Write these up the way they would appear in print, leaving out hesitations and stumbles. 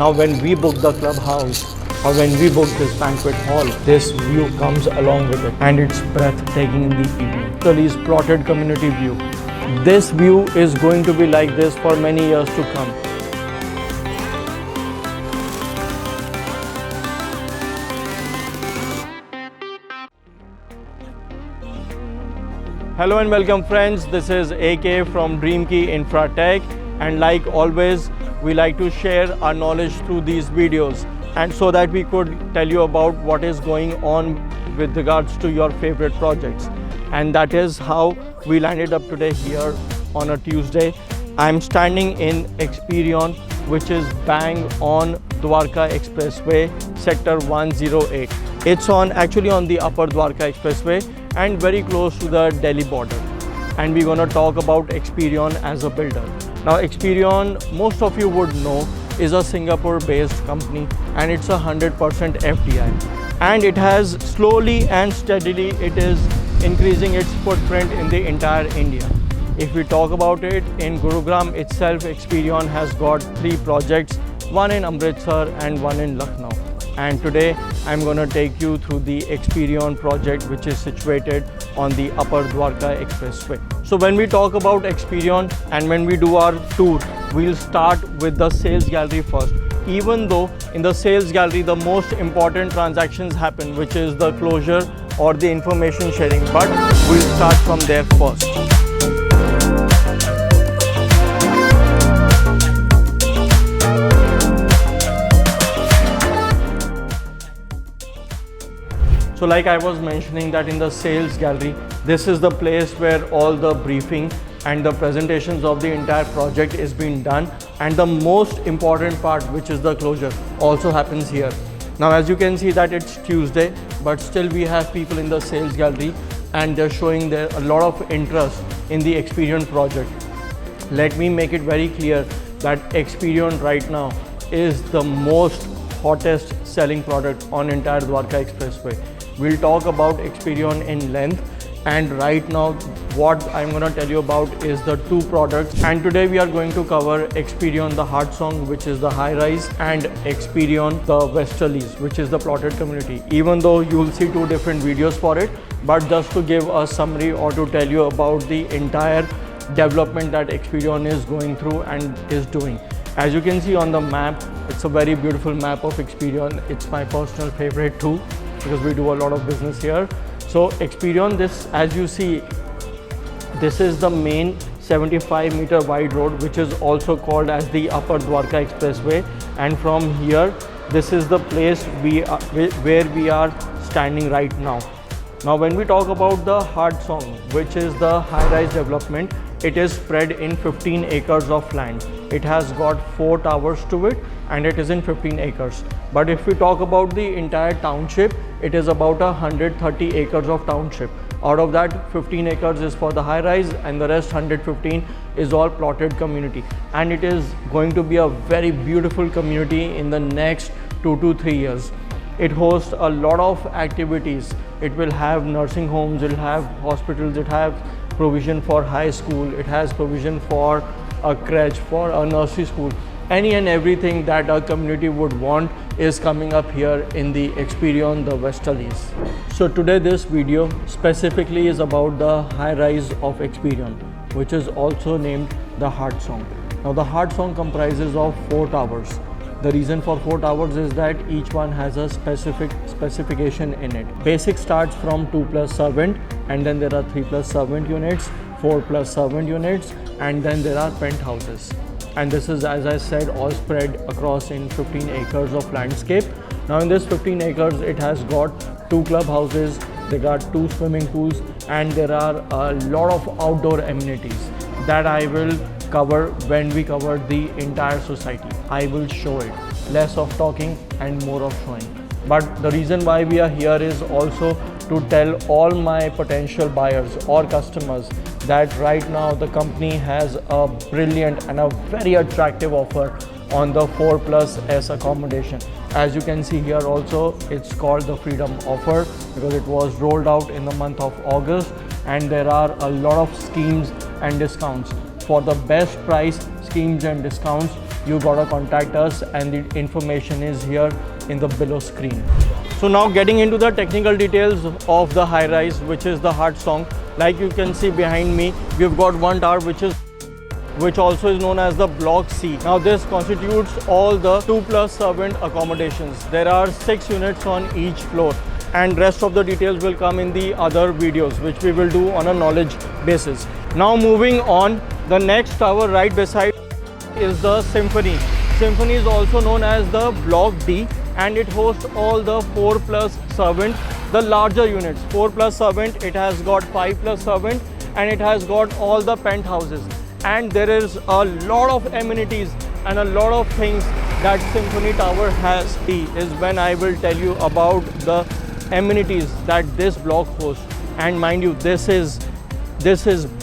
Now when we book the clubhouse or when we book this banquet hall, this view comes along with it and it's breathtaking in the evening. Italy's plotted community view. This view is going to be like this for many years to come. Hello and welcome friends, this is AK from Key Infratech, and like always we like to share our knowledge through these videos, and so that we could tell you about what is going on with regards to your favorite projects. And that is how we landed up today here on a Tuesday. I'm standing in Experion, which is bang on Dwarka Expressway, sector 108. It's actually on the upper Dwarka Expressway and very close to the Delhi border. And we're going to talk about Experion as a builder. Now Experion, most of you would know, is a Singapore-based company and it's 100% FDI. And it has slowly and steadily, it is increasing its footprint in the entire India. If we talk about it, in Gurgaon itself, Experion has got 3 projects, one in Amritsar and one in Lucknow. And today I'm going to take you through the Experion project, which is situated on the upper Dwarka Expressway. So when we talk about Experion and when we do our tour, we'll start with the sales gallery first. Even though in the sales gallery the most important transactions happen, which is the closure or the information sharing, but we'll start from there first. So like I was mentioning that in the sales gallery, this is the place where all the briefing and the presentations of the entire project is being done, and the most important part, which is the closure, also happens here. Now as you can see that it's Tuesday, but still we have people in the sales gallery and they're showing there a lot of interest in the Experion project. Let me make it very clear that Experion right now is the most hottest selling product on entire Dwarka Expressway. We'll talk about Experion in length, and right now what I'm going to tell you about is the 2 products, and today we are going to cover Experion The Heartsong, which is the high-rise, and Experion The 𝗚 which is the plotted community. Even though you'll see 2 different videos for it, but just to give a summary or to tell you about the entire development that Experion is going through and is doing. As you can see on the map, it's a very beautiful map of Experion. It's my personal favorite too, because we do a lot of business here. So Experion, this, as you see, this is the main 75-meter wide road, which is also called as the upper Dwarka Expressway, and from here this is the place where we are standing right now. Now when we talk about the Heartsong, which is the high-rise development, it is spread in 15 acres of land. It has got 4 towers to it and it is in 15 acres. But if we talk about the entire township, it is about 130 acres of township. Out of that, 15 acres is for the high-rise and the rest 115 is all plotted community. And it is going to be a very beautiful community in the next 2 to 3 years. It hosts a lot of activities. It will have nursing homes, it will have hospitals, it has provision for high school, it has provision for a crèche, for a nursery school. Any and everything that a community would want is coming up here in the Experion The 𝗚. So today this video specifically is about the high-rise of Experion, which is also named the Heartsong. Now the Heartsong comprises of 4 towers. The reason for 4 towers is that each one has a specific specification in it. Basic starts from 2+ servant, and then there are 3+ servant units, 4+ servant units, and then there are penthouses. And this is, as I said, all spread across in 15 acres of landscape. Now in this 15 acres, it has got 2 clubhouses, they got 2 swimming pools, and there are a lot of outdoor amenities that I will cover when we cover the entire society. I will show it. Less of talking and more of showing. But the reason why we are here is also to tell all my potential buyers or customers that right now the company has a brilliant and a very attractive offer on the 4+S accommodation. As you can see here also, it's called the Freedom Offer because it was rolled out in the month of August, and there are a lot of schemes and discounts. For the best price schemes and discounts, you gotta contact us, and the information is here in the below screen. So now getting into the technical details of the high rise, which is the Heartsong. Like you can see behind me, we've got one tower which also is known as the Block C. Now this constitutes all the 2+ servant accommodations. There are 6 units on each floor, and rest of the details will come in the other videos, which we will do on a knowledge basis. Now moving on, the next tower right beside is the Symphony. Symphony is also known as the Block D, and it hosts all the 4+ servant, the larger units. 4+ servant, it has got 5+ servant, and it has got all the penthouses. And there is a lot of amenities and a lot of things that Symphony Tower has. Is when I will tell you about the amenities that this block hosts. And mind you, this is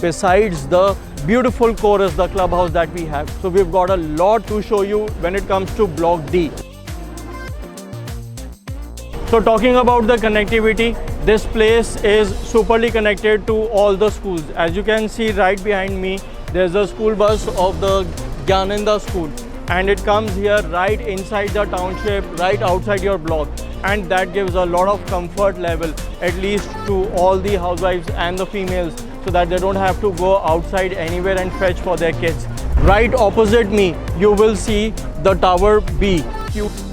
besides the beautiful chorus, the clubhouse that we have. So we've got a lot to show you when it comes to Block D. So talking about the connectivity, this place is superly connected to all the schools. As you can see right behind me, there's a school bus of the Gyanendra school, and it comes here right inside the township, right outside your block, and that gives a lot of comfort level, at least to all the housewives and the females, so that they don't have to go outside anywhere and fetch for their kids. Right opposite me, you will see the Tower B.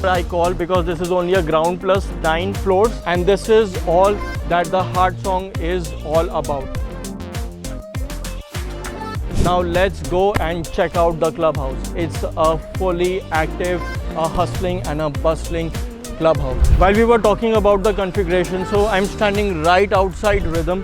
I call because this is only a ground plus 9 floors, and this is all that the Heartsong is all about. Now let's go and check out the clubhouse. It's a fully active, a hustling and a bustling clubhouse. While we were talking about the configuration, so I'm standing right outside Rhythm.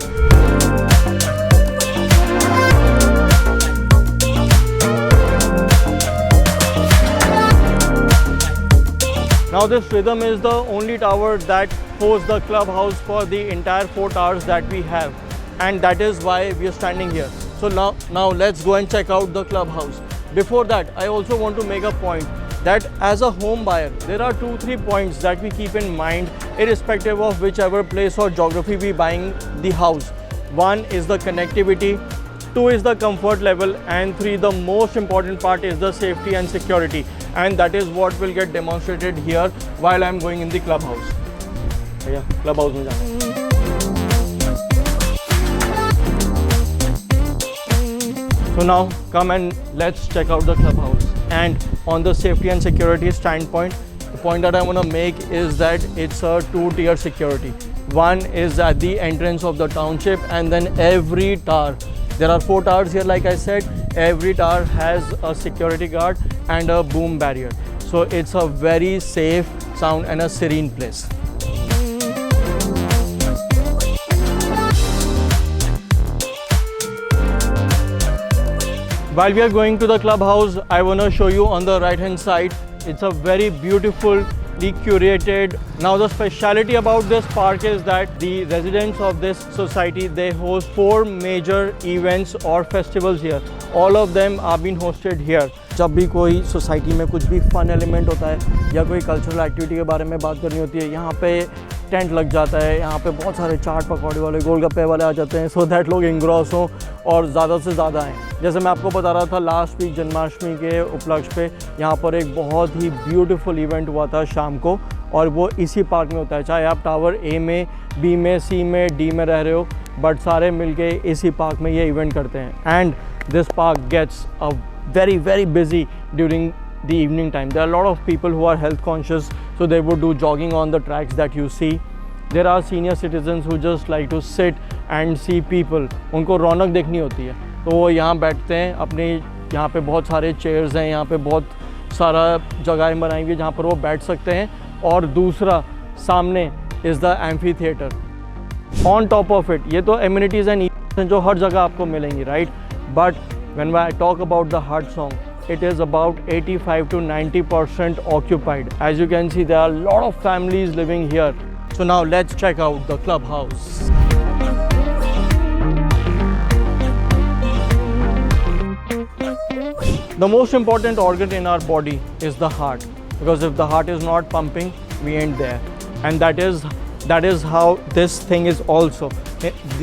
Now this Rhythm is the only tower that hosts the clubhouse for the entire 4 towers that we have, and that is why we are standing here. So now let's go and check out the clubhouse. Before that, I also want to make a point that as a home buyer, there are 2-3 points that we keep in mind irrespective of whichever place or geography we buying the house. 1 is the connectivity, 2 is the comfort level, and 3, the most important part, is the safety and security. And that is what will get demonstrated here while I'm going in the clubhouse. Yeah, clubhouse mein jana hai. So now come and let's check out the clubhouse. And on the safety and security standpoint, the point that I want to make is that it's a 2-tier security. 1 is at the entrance of the township, and then every tower, there are 4 towers here, like I said, every tower has a security guard and a boom barrier. So it's a very safe, sound and a serene place. While we are going to the clubhouse, I want to show you on the right hand side, it's a very beautifully curated. Now the speciality about this park is that the residents of this society, they host 4 major events or festivals here. All of them are being hosted here. जब भी कोई society में कुछ भी fun element होता है या कोई कल्चरल एक्टिविटी के बारे में बात करनी होती है, यहाँ पे टेंट लग जाता है, यहाँ पे बहुत सारे चाट पकौड़े वाले, गोलगप्पे वाले आ जाते हैं, सो दैट लोग इंग्रॉस हों और ज़्यादा से ज़्यादा आएँ। जैसे मैं आपको बता रहा था, लास्ट वीक जन्माष्टमी के उपलक्ष्य पे यहाँ पर एक बहुत ही ब्यूटीफुल इवेंट हुआ था शाम को, और वो इसी पार्क में होता है। चाहे आप टावर ए में, बी में, सी में, डी में रह रहे हो, बट सारे मिलके इसी पार्क में ये इवेंट करते हैं। And this park gets a very busy during the evening time. There are a lot of people who are health conscious, so they would do jogging on the tracks that you see. There are senior citizens who just like to sit and see people. उनको रौनक देखनी होती है, तो वो यहाँ बैठते हैं। अपने यहाँ पे बहुत सारे चेयर्स हैं, यहाँ पे बहुत सारा जगहें बनाई हुई है जहाँ पर वो बैठ सकते हैं। और दूसरा सामने is the amphi theatre. On top of it, ये तो एमिनिटीज़ एंड जो हर जगह आपको मिलेंगी, right? But when I talk about the Heartsong, it is about 85 to 90% occupied. As you can see, there are a lot of families living here. So now let's check out the clubhouse. The most important organ in our body is the heart, because if the heart is not pumping, we ain't there. And that is how this thing is also.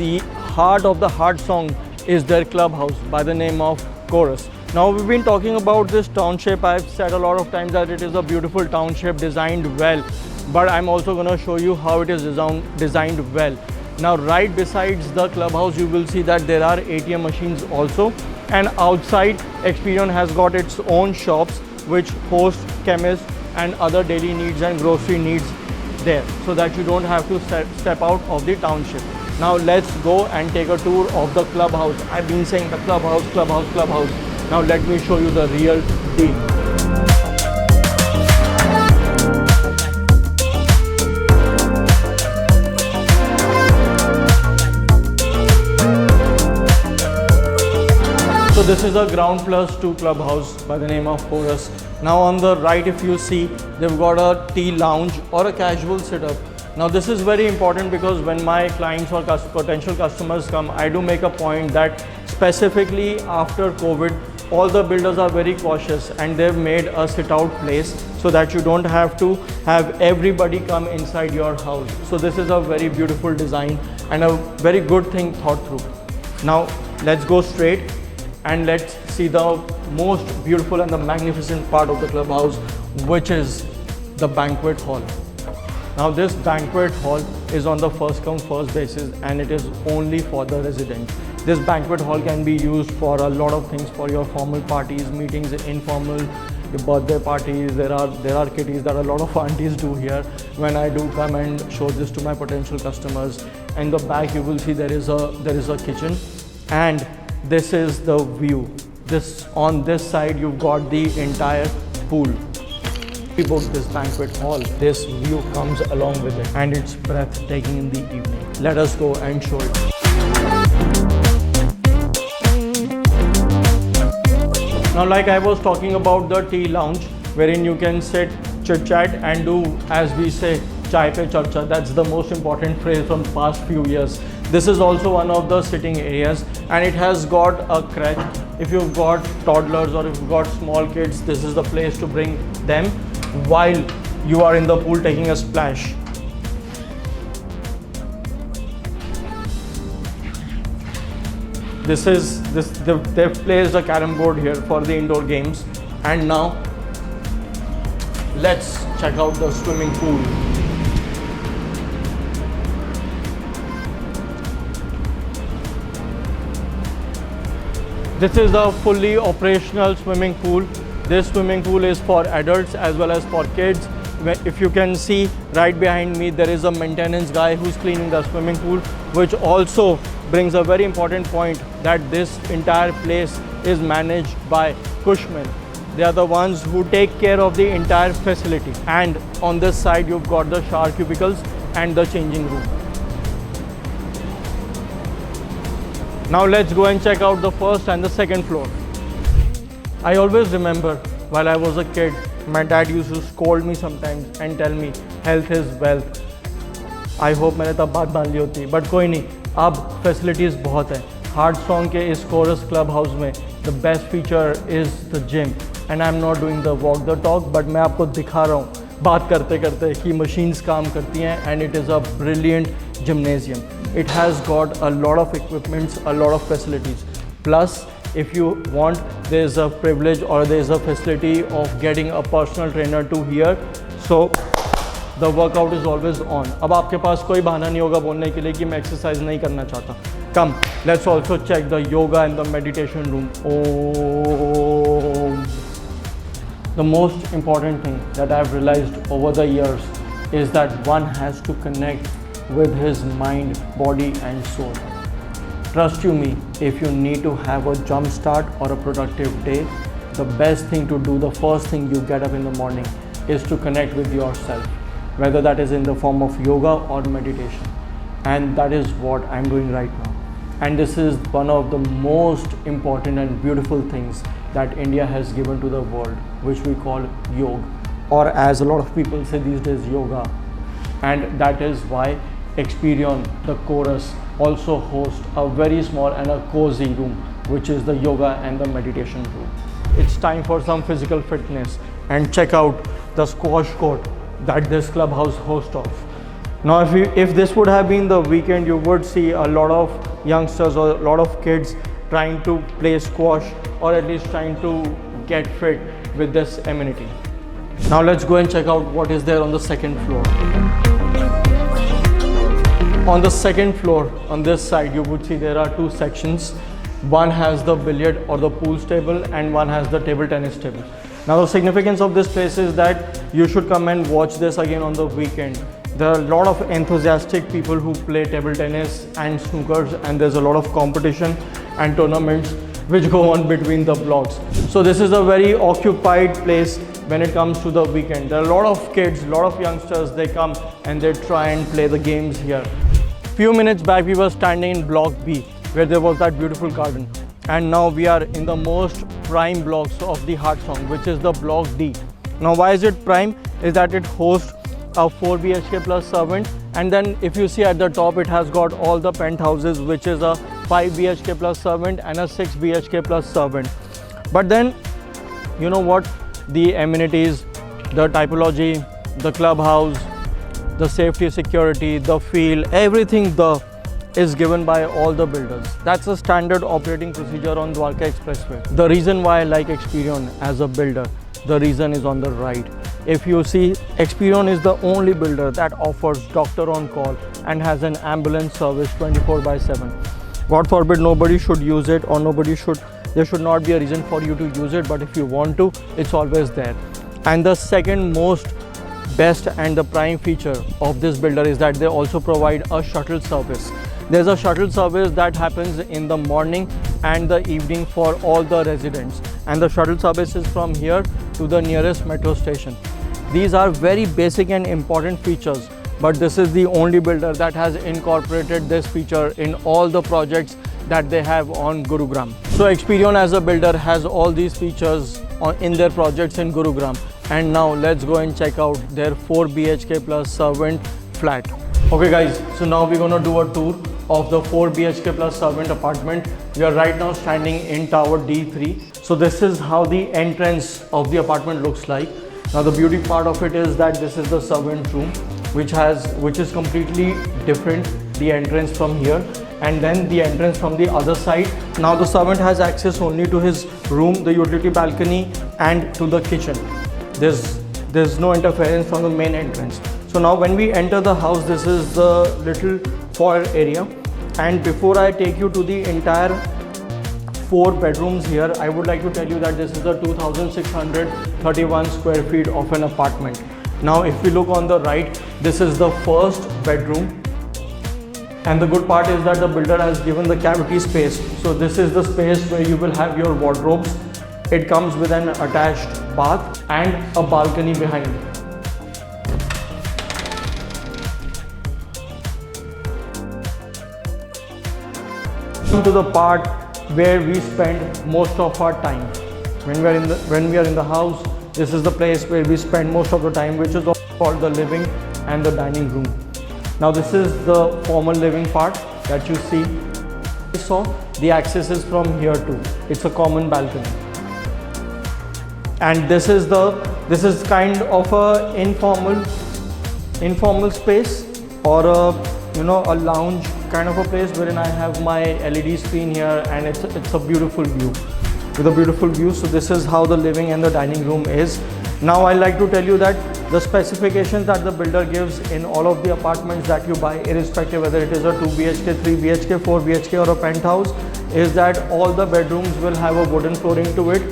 The heart of the Heartsong is their clubhouse by the name of Chorus. Now we've been talking about this township. I've said a lot of times that it is a beautiful township designed well, but I'm also going to show you how it is designed well. Now right besides the clubhouse you will see that there are ATM machines also, and outside Experion has got its own shops which host chemists and other daily needs and grocery needs there, so that you don't have to step out of the township. Now let's go and take a tour of the clubhouse. I've been saying the clubhouse. Now let me show you the real deal. So this is a ground plus 2 clubhouse by the name of Chorus. Now on the right, if you see, they've got a tea lounge or a casual setup. Now this is very important because when my clients or potential customers come, I do make a point that specifically after COVID, all the builders are very cautious and they've made a sit-out place so that you don't have to have everybody come inside your house. So this is a very beautiful design and a very good thing thought through. Now let's go straight and let's see the most beautiful and the magnificent part of the clubhouse, which is the banquet hall. Now this banquet hall is on the first come first basis and it is only for the residents. This banquet hall can be used for a lot of things, for your formal parties, meetings, informal, your birthday parties. There are kitties that a lot of aunties do here when I do come and show this to my potential customers. In the back you will see there is a kitchen, and this is the view. On this side you've got the entire pool. We booked this banquet hall. This view comes along with it and it's breathtaking in the evening. Let us go and show it. Now like I was talking about the tea lounge, wherein you can sit, chit chat and do, as we say, chai pe charcha. That's the most important phrase from the past few years. This is also one of the sitting areas and it has got a crèche. If you've got toddlers or if you've got small kids, this is the place to bring them while you are in the pool taking a splash. They've placed a carom board here for the indoor games. And now let's check out the swimming pool. This is a fully operational swimming pool. This swimming pool is for adults as well as for kids. If you can see right behind me, there is a maintenance guy who's cleaning the swimming pool, which also brings a very important point that this entire place is managed by Cushman. They are the ones who take care of the entire facility. And on this side, you've got the shower cubicles and the changing room. Now let's go and check out the first and the second floor. I always remember while I was a kid, my dad used to scold me sometimes and tell me health is wealth. I hope मैंने तब बात मान ली होती, but कोई नहीं, अब facilities बहुत है. Heartsong के इस Chorus Club House में the best feature is the gym, and I'm not doing the walk the talk, but मैं आपको दिखा रहा हूँ बात करते करते कि machines काम करती हैं, and it is a brilliant gymnasium. It has got a lot of equipments, a lot of facilities. Plus, if you want, there is a privilege or there is a facility of getting a personal trainer to here. So the workout is always on. अब आपके पास कोई बहाना नहीं होगा बोलने के लिए कि मैं exercise नहीं करना चाहता. Come, let's also check the yoga and the meditation room. Oh, the most important thing that I've realized over the years is that one has to connect with his mind, body and soul. Trust you me, if you need to have a jump start or a productive day, the best thing to do, the first thing you get up in the morning is to connect with yourself, whether that is in the form of yoga or meditation. And that is what I'm doing right now. And this is one of the most important and beautiful things that India has given to the world, which we call yoga, or as a lot of people say these days, yoga. And that is why Experion, the Chorus, also hosts a very small and a cozy room, which is the yoga and the meditation room. It's time for some physical fitness, and check out the squash court that this clubhouse hosts of. Now if this would have been the weekend, you would see a lot of youngsters or a lot of kids trying to play squash or at least trying to get fit with this amenity. Now let's go and check out what is there on the second floor. On the second floor, on this side, you would see there are two sections. One has the billiard or the pool table and one has the table tennis table. Now the significance of this place is that you should come and watch this again on the weekend. There are a lot of enthusiastic people who play table tennis and snookers, and there's a lot of competition and tournaments which go on between the blocks. So this is a very occupied place when it comes to the weekend. There are a lot of kids, a lot of youngsters, they come and they try and play the games here. Few minutes back we were standing in block B where there was that beautiful garden, and now we are in the most prime blocks of the Heartsong, which is the block D. Now why is it prime? Is that it hosts a 4 BHK plus servant, and then if you see at the top it has got all the penthouses, which is a 5 BHK plus servant and a 6 BHK plus servant. But then you know what, the amenities, the typology, the clubhouse, the safety, security, the feel, everything is given by all the builders. That's a standard operating procedure on Dwarka Expressway. The reason why I like Experion as a builder, the reason is on the right. If you see, Experion is the only builder that offers doctor on call and has an ambulance service 24/7. God forbid nobody should use it, or there should not be a reason for you to use it, but if you want to, it's always there. And the second most best and the prime feature of this builder is that they also provide a shuttle service. There's a shuttle service that happens in the morning and the evening for all the residents, and the shuttle service is from here to the nearest metro station. These are very basic and important features, but this is the only builder that has incorporated this feature in all the projects that they have on Gurugram. So Experion as a builder has all these features in their projects in Gurugram. And now let's go and check out their 4 BHK plus servant flat. Okay guys, so now we're gonna do a tour of the 4 BHK plus servant apartment. We are right now standing in tower D3. So this is how the entrance of the apartment looks like. Now the beauty part of it is that this is the servant room, which is completely different, the entrance from here and then the entrance from the other side. Now the servant has access only to his room, the utility balcony and to the kitchen. There's no interference from the main entrance. So now when we enter the house, this is the little foyer area, and before I take you to the entire 4 bedrooms here, I would like to tell you that this is a 2631 square feet of an apartment. Now if we look on the right, this is the first bedroom, and the good part is that the builder has given the cavity space. So this is the space where you will have your wardrobes. It comes with an attached bath and a balcony behind. Come to the part where we spend most of our time. When we are in the house, this is the place where we spend most of the time, which is called the living and the dining room. Now this is the formal living part that you see. So the access is from here too. It's a common balcony. And this is kind of a informal space, or a lounge kind of a place wherein I have my LED screen here, and it's a beautiful view, with a beautiful view. So this is how the living and the dining room is. Now I like to tell you that the specifications that the builder gives in all of the apartments that you buy, irrespective whether it is a 2 BHK, 3 BHK, 4 BHK or a penthouse, is that all the bedrooms will have a wooden flooring to it,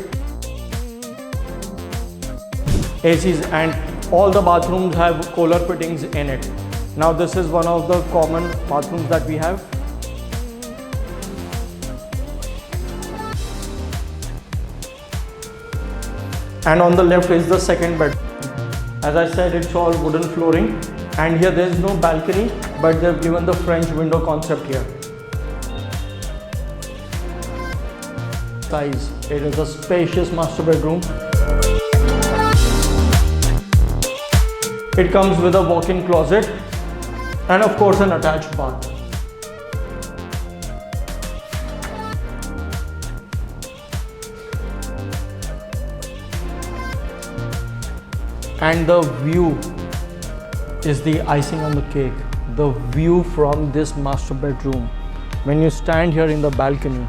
ACs, and all the bathrooms have Kohler fittings in it. Now this is one of the common bathrooms that we have. And on the left is the second bed. As I said, it's all wooden flooring, and here there is no balcony, but they've given the French window concept here. Size, it is a spacious master bedroom. It comes with a walk-in closet and of course an attached bath. And the view is the icing on the cake. The view from this master bedroom. When you stand here in the balcony,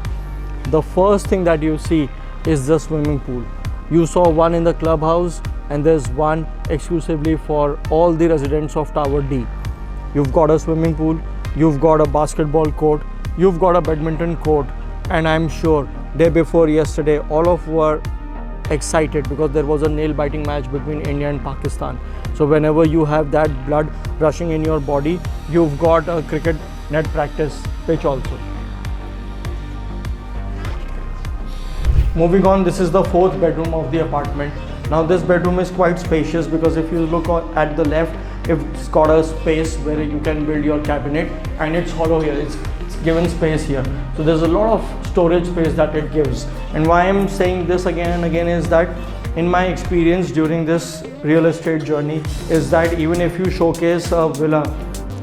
the first thing that you see is the swimming pool. You saw one in the clubhouse and there's one exclusively for all the residents of Tower D. You've got a swimming pool, you've got a basketball court, you've got a badminton court, and I'm sure day before yesterday all of were excited because there was a nail-biting match between India and Pakistan. So whenever you have that blood rushing in your body, you've got a cricket net practice pitch also. Moving on, this is the fourth bedroom of the apartment. Now this bedroom is quite spacious because if you look at the left, it's got a space where you can build your cabinet, and it's hollow here, it's given space here. So there's a lot of storage space that it gives. And why I'm saying this again and again is that in my experience during this real estate journey is that even if you showcase a villa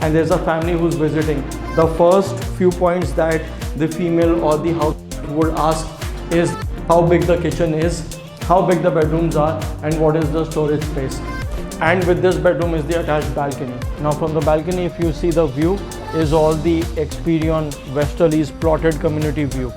and there's a family who's visiting, the first few points that the female or the house would ask is how big the kitchen is, how big the bedrooms are, and what is the storage space. And with this bedroom is the attached balcony. Now from the balcony, if you see, the view is all the Experion Westerly's plotted community view.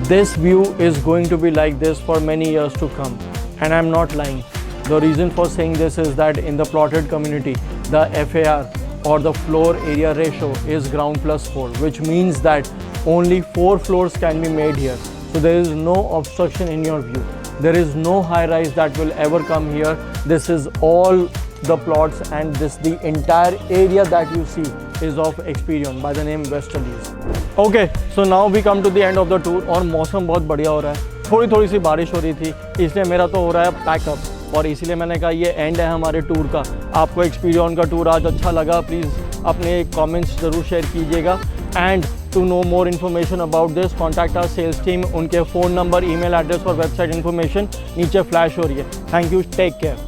This view is going to be like this for many years to come, and I'm not lying. The reason for saying this is that in the plotted community, the FAR or the floor area ratio is ground plus 4, which means that only 4 floors can be made here. So there is no obstruction in your view. There is no high rise that will ever come here. This is all the plots, and the entire area that you see is of Experion by the name Westerly's. Okay, so now we come to the end of the tour और मौसम बहुत बढ़िया हो रहा है. थोड़ी सी बारिश हो रही थी, इसलिए मेरा तो हो रहा है पैकअप, और इसीलिए मैंने कहा ये एंड है हमारे टूर का. आपको एक्सपीरियन का टूर आज अच्छा लगा, प्लीज़ अपने कमेंट्स ज़रूर शेयर कीजिएगा. And to know more information about this, contact our sales team. उनके फ़ोन नंबर, email address और website information नीचे फ्लैश हो रही है. Thank you, take care.